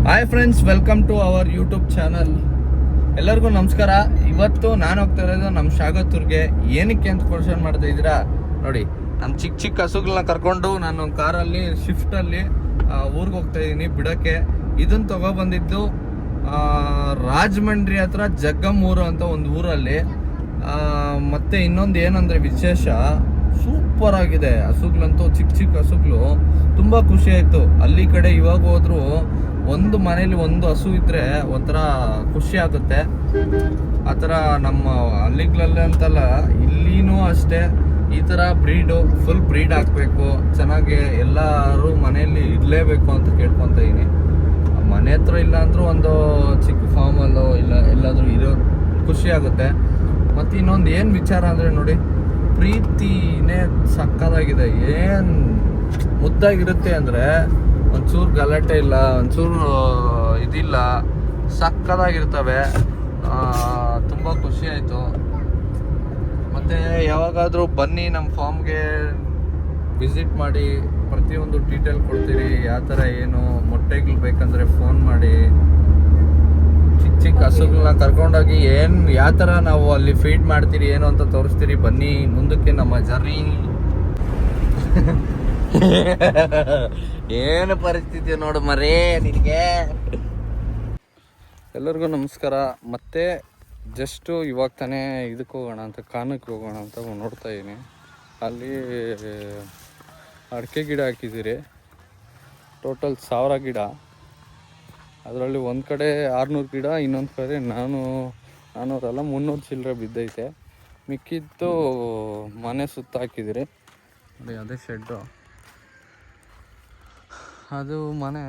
Hi friends, welcome to our YouTube channel. ಎಲ್ಲರಿಗೂ ನಮಸ್ಕಾರ. ಇವತ್ತು ನಾನು ಹೋಗ್ತಾ ಇರೋದು ನಮ್ಮ ಶಾಗತ್ತೂರ್ಗೆ. ಏನಕ್ಕೆ ಅಂತ ಕ್ವಶನ್ ಮಾಡ್ತಾ ಇದ್ದೀರಾ? ನೋಡಿ, ನಮ್ಮ ಚಿಕ್ಕ ಚಿಕ್ಕ ಹಸುಗಳನ್ನ ಕರ್ಕೊಂಡು ನಾನು ಕಾರಲ್ಲಿ ಶಿಫ್ಟಲ್ಲಿ ಊರಿಗೆ ಹೋಗ್ತಾ ಇದ್ದೀನಿ ಬಿಡೋಕ್ಕೆ. ಇದನ್ನು ತಗೊಬಂದಿದ್ದು ರಾಜಮಂಡ್ರಿ ಹತ್ರ ಜಗ್ಗಮ್ಮೂರು ಅಂತ ಒಂದು ಊರಲ್ಲಿ. ಮತ್ತು ಇನ್ನೊಂದು ಏನಂದರೆ ವಿಶೇಷ, ಸೂಪರ್ ಆಗಿದೆ ಹಸುಗಳಂತೂ. ಚಿಕ್ಕ ಚಿಕ್ಕ ಹಸುಗಳು ತುಂಬ ಖುಷಿ ಆಯಿತು. ಅಲ್ಲಿ ಕಡೆ ಇವಾಗ ಹೋದ್ರು ಒಂದು ಮನೇಲಿ ಒಂದು ಹಸು ಇದ್ರೆ ಒಂಥರ ಖುಷಿ ಆಗುತ್ತೆ. ಆ ಥರ ನಮ್ಮ ಹಳ್ಳಿಗಳಲ್ಲಿ ಅಂತಲ್ಲ, ಇಲ್ಲಿನೂ ಅಷ್ಟೇ ಈ ಥರ ಬ್ರೀಡು, ಫುಲ್ ಬ್ರೀಡ್ ಹಾಕಬೇಕು, ಚೆನ್ನಾಗಿ ಎಲ್ಲರೂ ಮನೆಯಲ್ಲಿ ಇರಲೇಬೇಕು ಅಂತ ಕೇಳ್ಕೊತ ಇದೀನಿ. ಮನೆ ಹತ್ರ ಇಲ್ಲ ಅಂದರೂ ಒಂದು ಚಿಕ್ಕ ಫಾರ್ಮಲ್ಲೋ ಇಲ್ಲ ಎಲ್ಲಾದರೂ ಇರೋ ಖುಷಿ ಆಗುತ್ತೆ. ಮತ್ತು ಇನ್ನೊಂದು ಏನು ವಿಚಾರ ಅಂದರೆ ನೋಡಿ, ಪ್ರೀತಿನೇ ಸಕ್ಕತ್ತಾಗಿದೆ. ಏನು ಮುದ್ದಾಗಿರುತ್ತೆ ಅಂದರೆ ಒಂಚೂರು ಗಲಾಟೆ ಇಲ್ಲ, ಒಂಚೂರು ಇದಿಲ್ಲ, ಸಕ್ಕತ್ತಾಗಿರ್ತವೆ. ತುಂಬ ಖುಷಿ ಆಯಿತು. ಮತ್ತು ಯಾವಾಗಾದರೂ ಬನ್ನಿ ನಮ್ಮ ಫಾರ್ಮ್ಗೆ ವಿಸಿಟ್ ಮಾಡಿ, ಪ್ರತಿಯೊಂದು ಡೀಟೇಲ್ ಕೊಡ್ತೀರಿ. ಯಾವ ಥರ ಏನು ಮೊಟ್ಟೆಗಳು ಬೇಕಂದರೆ ಫೋನ್ ಮಾಡಿ. ಚಿಕ್ಕ ಚಿಕ್ಕ ಹಸುಗಳನ್ನ ಕರ್ಕೊಂಡೋಗಿ ಏನು ಯಾವ ಥರ ನಾವು ಅಲ್ಲಿ ಫೀಡ್ ಮಾಡ್ತೀರಿ ಏನು ಅಂತ ತೋರಿಸ್ತೀರಿ. ಬನ್ನಿ ಮುಂದಕ್ಕೆ ನಮ್ಮ ಜರ್ನಿ. ಏನು ಪರಿಸ್ಥಿತಿ ನೋಡು ಮರೇ ನಿನಗೆ. ಎಲ್ಲರಿಗೂ ನಮಸ್ಕಾರ. ಮತ್ತೆ ಜಸ್ಟು ಇವಾಗ ತಾನೇ ಇದಕ್ಕೆ ಹೋಗೋಣ ಅಂತ, ಕಾನಕ್ಕೆ ಹೋಗೋಣ ಅಂತ ನೋಡ್ತಾ ಇದ್ದೀನಿ. ಅಲ್ಲಿ ಅಡಿಕೆ ಗಿಡ ಹಾಕಿದ್ದೀರಿ, ಟೋಟಲ್ 1000 ಗಿಡ. ಅದರಲ್ಲಿ ಒಂದು ಕಡೆ 600 ಗಿಡ, ಇನ್ನೊಂದು ಕಡೆ 400 300 ಚಿಲ್ಲರೆ ಬಿದ್ದೈತೆ. ಮಿಕ್ಕಿದ್ದು ಮನೆ ಸುತ್ತ ಹಾಕಿದ್ದೀರಿ ನೋಡಿ. ಅದೇ ಶೆಡ್ಡು, ಅದು ಮನೆ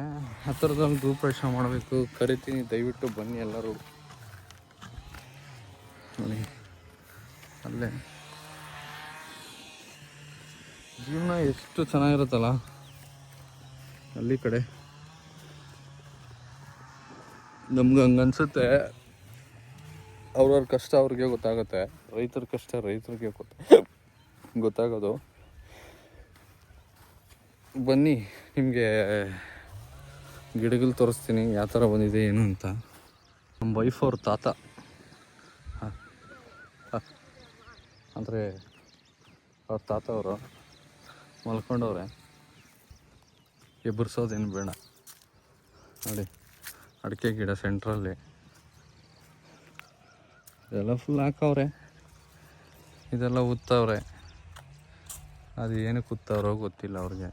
ಹತ್ತಿರದಲ್ಲಿ ಗೃಹಪ್ರವೇಶ ಮಾಡಬೇಕು. ಕರಿತೀನಿ, ದಯವಿಟ್ಟು ಬನ್ನಿ ಎಲ್ಲರೂ. ನೋಡಿ ಅಲ್ಲೇ ಜೀವನ ಎಷ್ಟು ಚೆನ್ನಾಗಿರುತ್ತಲ್ಲ ಹಳ್ಳಿ ಕಡೆ. ನಮ್ಗೆ ಹಂಗನ್ಸುತ್ತೆ. ಅವ್ರವ್ರ ಕಷ್ಟ ಅವ್ರಿಗೆ ಗೊತ್ತಾಗುತ್ತೆ, ರೈತರ ಕಷ್ಟ ರೈತರಿಗೆ ಗೊತ್ತಾಗೋದು. ಬನ್ನಿ, ನಿಮಗೆ ಗಿಡಗಳು ತೋರಿಸ್ತೀನಿ ಯಾವ ಥರ ಬಂದಿದೆ ಏನು ಅಂತ. ನಮ್ಮ ವೈಫ್ ಅವ್ರ ತಾತ ಅಂದರೆ ಅವ್ರ ತಾತ ಅವರು ಮಲ್ಕೊಂಡವ್ರೆ. ಎಬ್ಬರಿಸೋದೇನು ಬೇಡ ನೋಡಿ. ಅಡಿಕೆ ಗಿಡ ಸೆಂಟ್ರಲ್ಲಿ ಇದೆಲ್ಲ ಫುಲ್ ಹಾಕವ್ರೆ, ಇದೆಲ್ಲ ಉತ್ತವ್ರೆ. ಅದು ಏನಕ್ಕೆ ಉತ್ತವ್ರೋ ಗೊತ್ತಿಲ್ಲ ಅವ್ರಿಗೆ.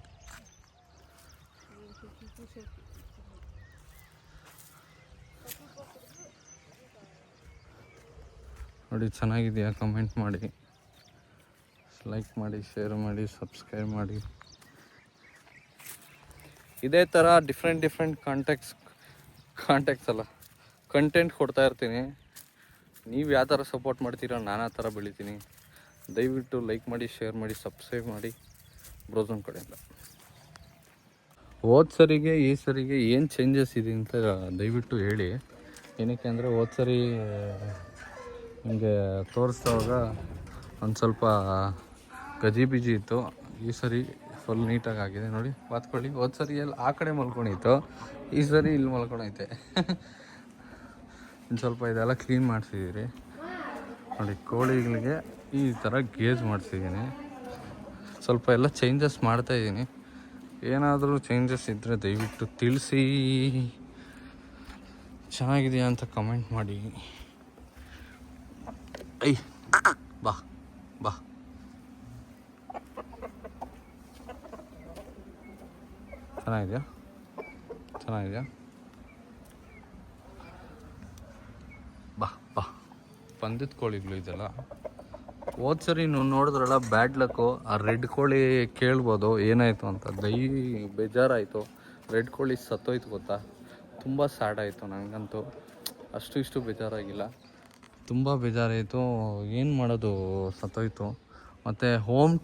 ನೋಡಿ, ಚೆನ್ನಾಗಿದೆಯಾ? ಕಮೆಂಟ್ ಮಾಡಿ, ಲೈಕ್ ಮಾಡಿ, ಶೇರ್ ಮಾಡಿ, ಸಬ್ಸ್ಕ್ರೈಬ್ ಮಾಡಿ. ಇದೇ ಥರ ಡಿಫ್ರೆಂಟ್ ಕಾಂಟ್ಯಾಕ್ಟ್ಸ್ ಅಲ್ಲ, ಕಂಟೆಂಟ್ ಕೊಡ್ತಾ ಇರ್ತೀನಿ. ನೀವು ಯಾವ ಥರ ಸಪೋರ್ಟ್ ಮಾಡ್ತೀರೋ ನಾನು ಆ ಥರ ಬೆಳಿತೀನಿ. ದಯವಿಟ್ಟು ಲೈಕ್ ಮಾಡಿ, ಶೇರ್ ಮಾಡಿ, ಸಬ್ಸ್ಕ್ರೈಬ್ ಮಾಡಿ ಬ್ರೋಸನ್ ಕಡೆಯಿಂದ. ಹೋದ ಸರಿಗೆ ಈ ಸರಿಗೆ ಏನು ಚೇಂಜಸ್ ಇದೆ ಅಂತ ದಯವಿಟ್ಟು ಹೇಳಿ. ಏನಕ್ಕೆ ಅಂದರೆ ಹೋದ ಸರಿ ನಿಮಗೆ ತೋರಿಸಿದಾಗ ಒಂದು ಸ್ವಲ್ಪ ಗಜಿಬಿಜಿ ಇತ್ತು. ಈ ಸರಿ ಫುಲ್ ನೀಟಾಗಿ ಆಗಿದೆ ನೋಡಿ. ಬಾತ್ಕೊಳ್ಳಿ, ಹೋದ ಸರಿ ಎಲ್ಲಿ ಆ ಕಡೆ ಮಲ್ಕೊಂಡಿತ್ತು, ಈ ಸರಿ ಇಲ್ಲಿ ಮಲ್ಕೊಂಡೈತೆ. ಒಂದು ಸ್ವಲ್ಪ ಇದೆಲ್ಲ ಕ್ಲೀನ್ ಮಾಡಿಸಿದ್ದೀರಿ ನೋಡಿ. ಕೋಳಿಗಳಿಗೆ ಈ ಥರ ಗೇಜ್ ಮಾಡಿಸಿದ್ದೀನಿ. ಸ್ವಲ್ಪ ಎಲ್ಲ ಚೇಂಜಸ್ ಮಾಡ್ತಾಯಿದ್ದೀನಿ. ಏನಾದರೂ ಚೇಂಜಸ್ ಇದ್ದರೆ ದಯವಿಟ್ಟು ತಿಳಿಸಿ. ಚೆನ್ನಾಗಿದೆಯಾ ಅಂತ ಕಮೆಂಟ್ ಮಾಡಿ. ಬಾ ಬಾ, ಚೆನ್ನಾಗಿದೆಯಾ? ಬಾ ಬಾ. ಬಂದಿದ್ದ ಕೋಳಿಗಳು ಇದೆಲ್ಲ. ಹೋದ ಸರಿ ನೀವು ನೋಡಿದ್ರಲ್ಲ, ಬ್ಯಾಡ್ ಲಕ್ಕು. ಆ ರೆಡ್ ಕೋಳಿ ಕೇಳ್ಬೋದು ಏನಾಯಿತು ಅಂತ. ಬೇಜಾರಾಯಿತು. ರೆಡ್ ಕೋಳಿ ಸತ್ತೋಯ್ತು ಗೊತ್ತಾ. ತುಂಬ ಸ್ಯಾಡ್ ಆಯಿತು ನನಗಂತೂ. ಅಷ್ಟು ಇಷ್ಟು ಬೇಜಾರಾಗಿಲ್ಲ, ತುಂಬ ಬೇಜಾರಾಯಿತು. ಏನು ಮಾಡೋದು, ಸತ್ತೋಯ್ತು. ಮತ್ತು ಹೋಮ್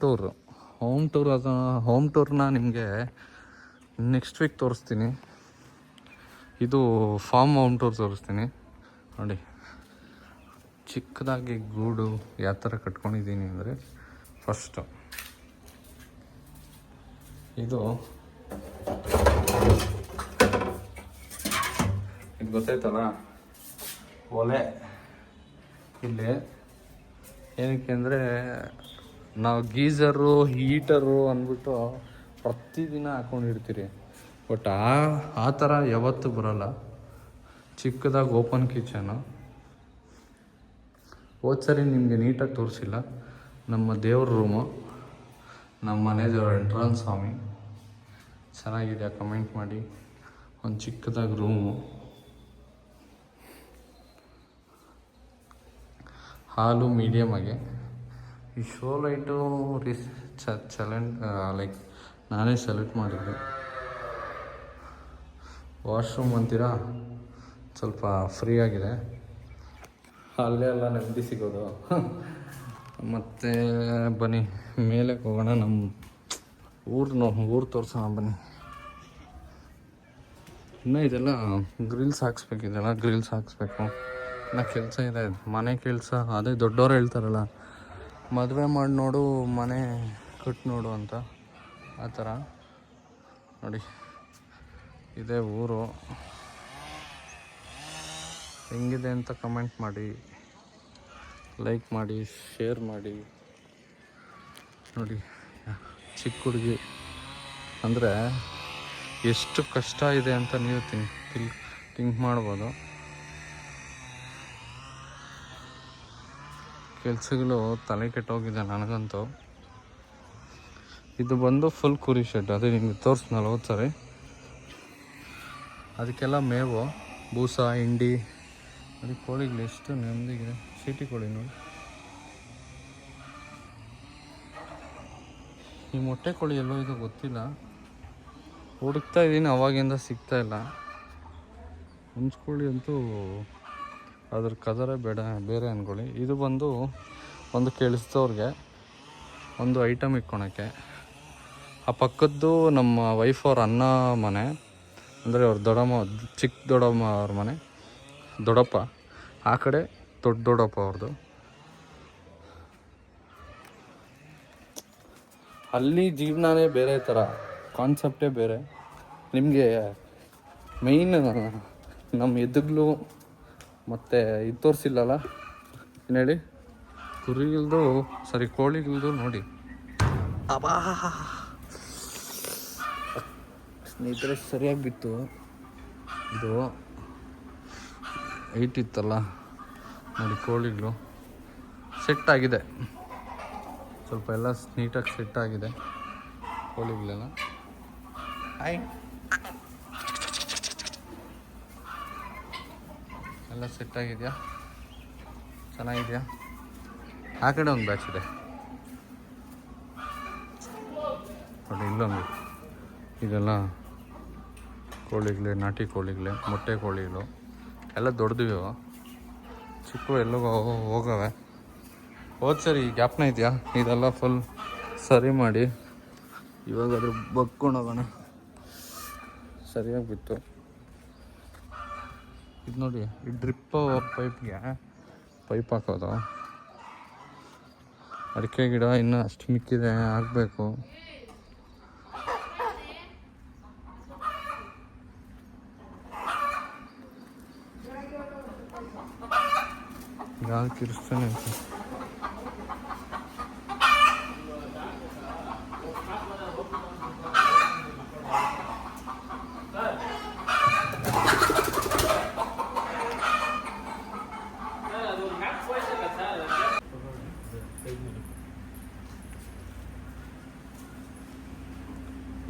ಟೂರ್ನ ನಿಮಗೆ ನೆಕ್ಸ್ಟ್ ವೀಕ್ ತೋರಿಸ್ತೀನಿ. ಇದು ಫಾರ್ಮ್ ಹೋಮ್ ಟೂರ್ ತೋರಿಸ್ತೀನಿ ನೋಡಿ. ಚಿಕ್ಕದಾಗಿ ಗೂಡು ಯಾವ ಥರ ಕಟ್ಕೊಂಡಿದ್ದೀನಿ ಅಂದರೆ, ಫಸ್ಟು ಇದು ಇದು ಗೊತ್ತಾಯ್ತಲ್ಲ ಒಲೆ ಇಲ್ಲಿ ಏನಕ್ಕೆ ಅಂದರೆ ನಾವು ಗೀಝರು ಹೀಟರು ಅಂದ್ಬಿಟ್ಟು ಪ್ರತಿದಿನ ಹಾಕೊಂಡಿರ್ತೀರಿ. ಬಟ್ ಆ ಥರ ಯಾವತ್ತೂ ಬರೋಲ್ಲ. ಚಿಕ್ಕದಾಗಿ ಓಪನ್ ಕಿಚನು. ಸರಿ ನಿಮಗೆ ನೀಟಾಗಿ ತೋರಿಸಿಲ್ಲ. ನಮ್ಮ ದೇವ್ರ ರೂಮು, ನಮ್ಮ ಮನೆ ದೇವ್ರ ವೆಂಟ್ರಾನ್ ಸ್ವಾಮಿ. ಚೆನ್ನಾಗಿದೆಯಾ ಕಮೆಂಟ್ ಮಾಡಿ. ಒಂದು ಚಿಕ್ಕದಾಗಿ ರೂಮು, ಹಾಲು ಮೀಡಿಯಮ್ ಆಗಿ. ಈ ಶೋ ಲೈಟು ಲೈಕ್ ನಾನೇ ಸೆಲೆಕ್ಟ್ ಮಾಡಿದ್ದೆ. ವಾಶ್ರೂಮ್ ಅಂತೀರಾ ಸ್ವಲ್ಪ ಫ್ರೀ ಆಗಿದೆ, ಅಲ್ಲೇ ಎಲ್ಲ ನೆಮ್ಮದಿ ಸಿಗೋದು. ಮತ್ತು ಬನ್ನಿ ಮೇಲೆ ಹೋಗೋಣ. ನಮ್ಮ ಊರು ತೋರಿಸೋಣ ಬನ್ನಿ. ಇನ್ನೂ ಇದೆಲ್ಲ ಗ್ರಿಲ್ಸ್ ಹಾಕ್ಸ್ಬೇಕಿದೆಲ್ಲ, ಗ್ರಿಲ್ಸ್ ಹಾಕ್ಸ್ಬೇಕು. ಇನ್ನು ಕೆಲಸ ಇದೆ, ಮನೆ ಕೆಲಸ. ಅದೇ ದೊಡ್ಡವರು ಹೇಳ್ತಾರಲ್ಲ, ಮದುವೆ ಮಾಡಿ ನೋಡು ಮನೆ ಕಟ್ ನೋಡು ಅಂತ. ಆ ಥರ ನೋಡಿ, ಇದೇ ಊರು. ಹೆಂಗಿದೆ ಅಂತ ಕಮೆಂಟ್ ಮಾಡಿ, ಲೈಕ್ ಮಾಡಿ, ಶೇರ್ ಮಾಡಿ. ನೋಡಿ ಚಿಕ್ಕ ಹುಡುಗಿ ಅಂದರೆ ಎಷ್ಟು ಕಷ್ಟ ಇದೆ ಅಂತ ನೀವು ಥಿಂಕ್ ಮಾಡ್ಬೋದು. ಕೆಲಸಗಳು ತಲೆ ಕೆಟ್ಟೋಗಿದೆ ನನಗಂತೂ. ಇದು ಬಂದು ಫುಲ್ ಕುರಿ ಶೆಡ್. ಅದೇ ನಿಮಗೆ ತೋರಿಸ್ನಲ್ಲ ಸರಿ. ಅದಕ್ಕೆಲ್ಲ ಮೇವು, ಬೂಸ, ಹಿಂಡಿ. ಅದಕ್ಕೆ ಕೋಳಿಗಳು ಎಷ್ಟು ನೆಮ್ಮದಿಗಿದೆ. ಸೀಟಿ ಕೋಳಿ ನೋಡಿ. ಈ ಮೊಟ್ಟೆ ಕೋಳಿ ಎಲ್ಲೋ ಇದು ಗೊತ್ತಿಲ್ಲ, ಹುಡುಕ್ತಾ ಇದ್ದೀನಿ, ಅವಾಗಿಂದ ಸಿಗ್ತಾ ಇಲ್ಲ. ಹುಂಚ್ಕೋಳಿ ಅಂತೂ ಅದ್ರ ಕದರೇ ಬೇರೆ ಅಂದ್ಕೊಳ್ಳಿ. ಇದು ಬಂದು ಒಂದು ಕೇಳಿಸ್ತವ್ರಿಗೆ ಒಂದು ಐಟಮ್ ಇಟ್ಕೊಳಕ್ಕೆ. ಆ ಪಕ್ಕದ್ದು ನಮ್ಮ ವೈಫ್ ಅವ್ರ ಅಣ್ಣ ಮನೆ, ಅಂದರೆ ಅವ್ರ ಚಿಕ್ಕ ದೊಡ್ಡಮ್ಮ ಅವ್ರ ಮನೆ, ದೊಡ್ಡಪ್ಪ. ಆ ಕಡೆ ದೊಡ್ಡಪ್ಪ ಅವ್ರದ್ದು. ಅಲ್ಲಿ ಜೀವನನೇ ಬೇರೆ ಥರ, ಕಾನ್ಸೆಪ್ಟೇ ಬೇರೆ. ನಿಮಗೆ ಮೈನ್ ನಮ್ಮ ಎದುಗ್ಲು ಮತ್ತು ಇದು ತೋರಿಸಿಲ್ಲಲ್ಲ, ಏನು ಹೇಳಿ, ಕುರಿಗಳ್ದು ಕೋಳಿಗಳ್ದು ನೋಡಿ. ಅಬಾ ಸ್ನೇಹಿತರೆ ಸರಿಯಾಗಿ ಬಿತ್ತು. ಇದು 8 ಇತ್ತಲ್ಲ ನೋಡಿ. ಕೋಳಿಗಳು ಸೆಟ್ ಆಗಿದೆ, ಸ್ವಲ್ಪ ಎಲ್ಲ ನೀಟಾಗಿ ಸೆಟ್ ಆಗಿದೆ ಕೋಳಿಗಳೆಲ್ಲ. ಎಲ್ಲ ಸೆಟ್ ಆಗಿದೆಯಾ, ಚೆನ್ನಾಗಿದೆಯಾ. ಆ ಕಡೆ ಒಂದು ಬ್ಯಾಚ್ ಇದೆ ನೋಡಿ, ಇಲ್ಲೊಂದು. ಇದೆಲ್ಲ ಕೋಳಿಗಳೇ, ನಾಟಿ ಕೋಳಿಗಳೇ, ಮೊಟ್ಟೆ ಕೋಳಿಗಳು ಎಲ್ಲ ದೊಡ್ಡದಿವೆ. ಚಿಕ್ಕ ಎಲ್ಲೋ ಹೋಗವೆ. ಸರಿ ಗ್ಯಾಪ್ನ ಇದೆಯಾ, ಇದೆಲ್ಲ ಫುಲ್ ಸರಿ ಮಾಡಿ ಇವಾಗ ಅದ್ರ ಬಗ್ಕೊಂಡೋಗೋಣ. ಸರಿಯಾಗಿ ಬಿತ್ತು ಇದು ನೋಡಿ. ಈ ಡ್ರಿಪ್ ಪೈಪ್ಗೆ ಪೈಪ್ ಹಾಕೋದು. ಅಡಿಕೆ ಗಿಡ ಇನ್ನೂ ಅಷ್ಟು ಮಿಕ್ಕಿದೆ, ಆಗಬೇಕು. ಗಾಳಿ ಕಿರಿಸ್ತಾನೆ ಅಂತ.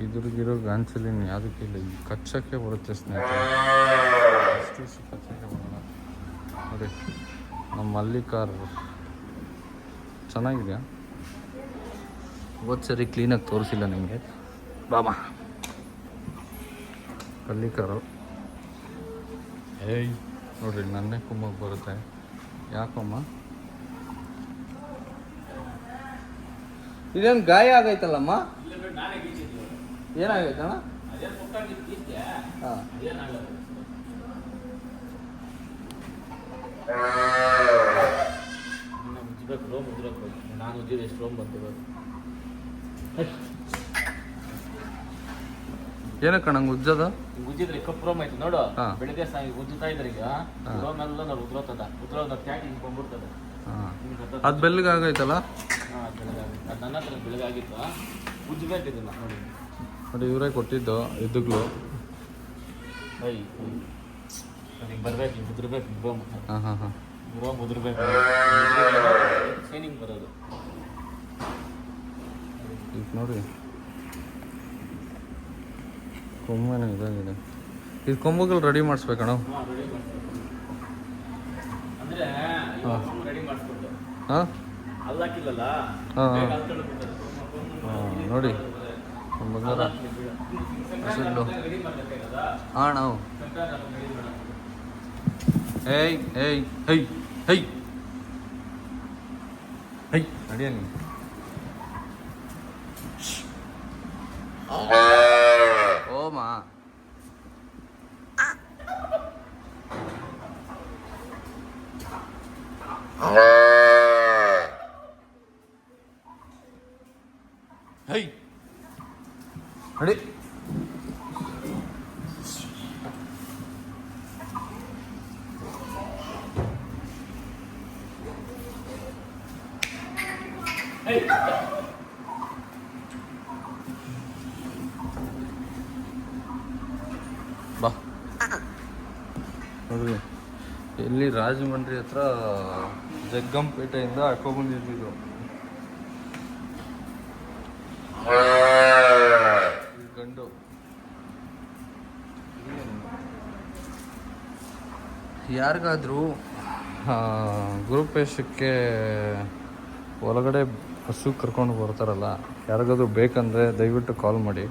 ಇದ್ರಿಗಿರೋ ಗಾನ್ಸಲಿನ್ ಯಾವುದಕ್ಕಿಲ್ಲ, ಈ ಕಚ್ಚಕ್ಕೆ ಬರುತ್ತೆ ಸ್ನೇಹಿತರೆ. ಅಷ್ಟು ಕಚ್ಚಕ್ಕೆ ಬರೋಲ್ಲ ನೋಡಿ. ನಮ್ಮ ಮಲ್ಲಿಕಾರ್ ಚೆನ್ನಾಗಿದೆಯಾ. ಸರಿ ಕ್ಲೀನಾಗಿ ತೋರಿಸಿಲ್ಲ ನಿಮಗೆ. ಬಾಬಾ ಮಲ್ಲಿಕಾರು ಏಯ್ ನೋಡ್ರಿ, ನನ್ನೇ ಕುಮ್ಮಕ್ಕೆ ಬರುತ್ತೆ. ಯಾಕಮ್ಮ ಇದೇನು ಗಾಯ ಆಗೈತಲ್ಲಮ್ಮ? ಏನಾಗೈತಣ್ಣ? ಹಾಂ ನಾನು ಎಷ್ಟು ರೋಮ್ ಬರ್ತಿರೋದು ಏನಕ್ಕೆ ನಂಗೆ ಉಜ್ಜದ ಗುಜ್ಜಿದ್ರೆ ಕಪ್ ರೋಮ್ ಆಯ್ತು ನೋಡು. ಹಾ. ಬೆಳಿಗ್ಗೆ ಉಜ್ಜುತ್ತಾ ಇದ್ರೆ ಈಗ ರೋಮ್ ಎಲ್ಲ ನಾವು ಉದ್ರೋತದ ಟ್ಯಾಕ್ ಹಿಂಗೆ ಬಂದ್ಬಿಡ್ತದೆ. ಅದು ಬೆಲ್ಲಿಗೆ ಆಗೈತಲ್ಲ. ಹಾಂ ಅದು ನನ್ನ ಹತ್ರ ಬೆಳಗಾಗಿತ್ತು. ಉಜ್ಜಬೇಕು ಇದನ್ನ ನೋಡಿ. ನೋಡಿ ಇವರೇ ಕೊಟ್ಟಿದ್ದು ಇದ್ದುಗಳು. ಹಿಂಗೆ ಬರ್ಬೇಕು, ಹಿಂಗೆ ಉದ್ರಬೇಕು ರೋಮ್. ಹಾಂ ರೋಮ್ ಉದ್ರಬೇಕು, ಶೈನಿಂಗ್ ಬರೋದು. ಈಗ ನೋಡಿ ಕೊಂಬನೇ ಇದಾಗಿದೆ. ಇದು ಕೊಂಬುಗಳು ರೆಡಿ ಮಾಡಿಸ್ಬೇಕಣ್ಣ. ಹಾಂ ರೆಡಿ ಮಾಡ್ಬೇಕು. ಅಂದರೆ ರೆಡಿ ಮಾಡಿಸ್ಕೊಟ್ಟು ಹಾಂ ಅಲ್ಲಿ ಹಾಕಿಲ್ಲಲ್ಲ. ಹಾಂ ಬೇಗ ಹಾಂ ಅಲ್ಕೊಂಡು ಬಿಡ್ತಾರೆ. ಹಾಂ ನೋಡಿ ಬಂಗಾರ ಹಸುಗಳು. ರೆಡಿ ಮಾಡಬೇಕಾಗದ ಹಾಂ ನಾವು ರೆಡಿ ಮಾಡೋದು. ಏಯ್ ಏಯ್ ಹೈ ಹೈ ಹೈ ನಡಿಯ ನೀ. ಓಮಾ ಹೈ ನಡಿ. ಬಾ ನೋಡ್ರಿ ಎಲ್ಲಿ ರಾಜಮಂಡ್ರಿ ಹತ್ರ ಜಗ್ಗಂಪೇಟೆಯಿಂದ ಹಾಕೊಂಡ್ಬಂದಿದ್ದು. ಗಂಡು ಯಾರಿಗಾದ್ರೂ ಗುರುಪೇಶಕ್ಕೆ ಒಳಗಡೆ ಹಸು ಕರ್ಕೊಂಡು ಬರ್ತಾರಲ್ಲ, ಯಾರಿಗಾದ್ರೂ ಬೇಕಂದರೆ ದಯವಿಟ್ಟು ಕಾಲ್ ಮಾಡಿ.